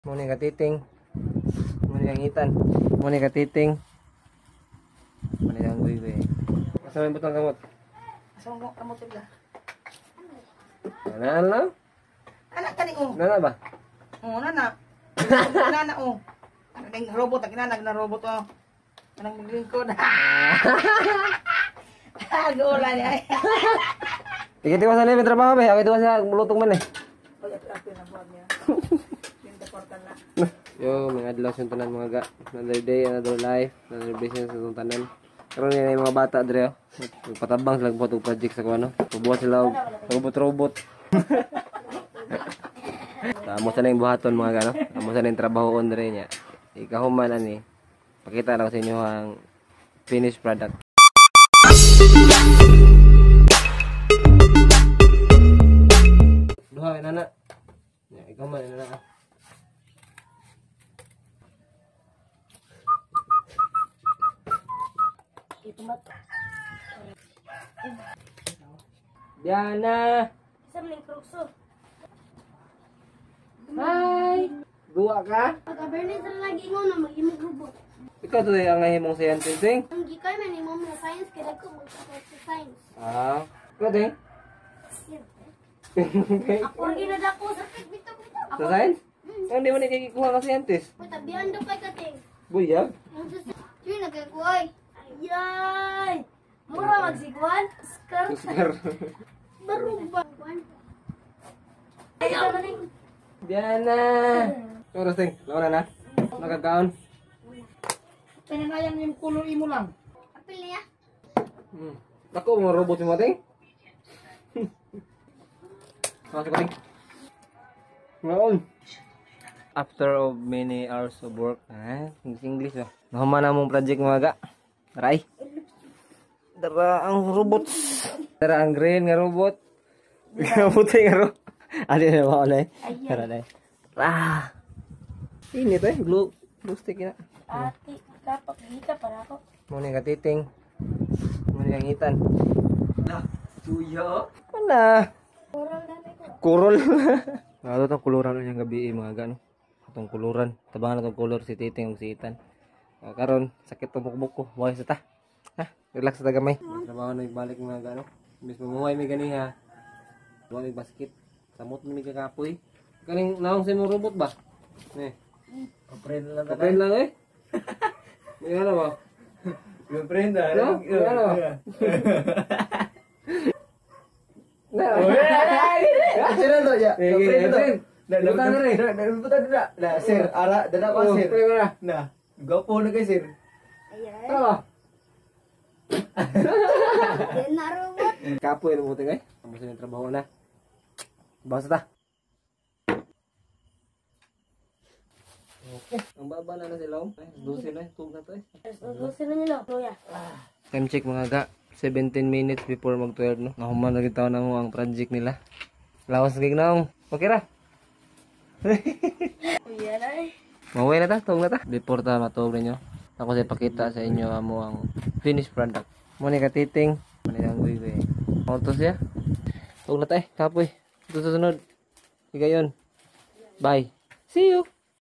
Muni katiting. Muni kang itan. Muni katiting. Muni kang guy. Asa may butang kamot? Asa mo kamot bigla? Nana lang? Anak kani oh. Nana ba? Oh, nana. Nana oh. Ang robot, ang kinanag na robot oh. Anong maglingkod. Gola niya. Tiga-tiga sa live trabaho ba? Ako ito sa mulutong man eh. Oy, api na buhat niya. Yung portal na. Yo, mga adlaw sa tanan mga ga. Another day, another life, another business sa tanan. Karon yan yung mga bata dre oh. Patabang sila po itong project sa kuano. Pubuhat sila robot-robot. Amo sa na yung buhaton mga ga no. Amo sa na yung trabahoon dre niya. Ikahuman ani. Pakita lang sa inyo ang finished product. Duha nana. Ya, ikahuman nana. Diana. Isa maling kruso. Hi. Dua ka? Pag-awareness na lagi mo na mag-imog robot. Ikaw to ang ahimong scientist ding. Ang gikay man ni mo na science kaya ko mag-support sa science. Ah, ikaw ding. Ako ang ginadako sa bito. Sa science? Hindi mo nakikikuha ka scientist. Patabihan daw kay kating. Buyag. Ang susi. Tuy nagkakuhay. Ayay! Mura magsiguan. Skar. Oscar. Baruba. Ayaw maning. Diana. Oras ding. Lawan na. Nakakaon. Pinanayang yung kulor imo lang. Apil niya. Ako mo robot mo ding. Masuk ding. Ngaon. After of many hours of work, English ba? Nahuman na mong project mga ga. Taray. Dara ang robot. Dara ang green nga robot. Puti nga robot. Adi na ba ulit? Tara na. Ah. Ini to glue stick na. Ati, dapat kita para ako. Muna katiting. Muna kang itan. Lah, suyo. Mana? Oral dami ko. Kurol. Ano tong kuluran yung gabi mga gano. Atong kuluran. Tabangan na tong kulor si Titing ug si Itan. Karon sakit tong bukbuk ko. Buhay sa ta. Ha? Relax ta gamay. Trabaho na ibalik mga gano. Bis mamuhay mi gani ha. Duwa mi basket. Samot mi kakapoy. Kaning naong sa imong robot ba? Ni. Kapren lang ta. Kapren lang eh. May ano ba? Kapren na. No? May ano ba? Na. Sir to ya. Kapren to. Buta na rin. Buta na. Na sir, ara dana pa sir. Na. Gopo na kay sir. Ayay. Tama. Yan na robot. Kapoy na buti kay. Amo sa trabaho na. Basta ta. Okay, ang baba na sila. 12 na, tug na to eh. Gusto na nila. Kuya. Time check mga ga. 17 minutes before mag-12 no. Nahuman na kita na mo ang project nila. Lawas gig na. Okay ra. Kuya na eh. Maway na ta, tug na ta. Before ta matug ninyo. Ako sa ipakita sa inyo amo ang finished product. Muna katiting, muna ang guy. Auto siya. Tug na ta eh, kapoy. Ito sa sunod. Higayon. Bye. See you.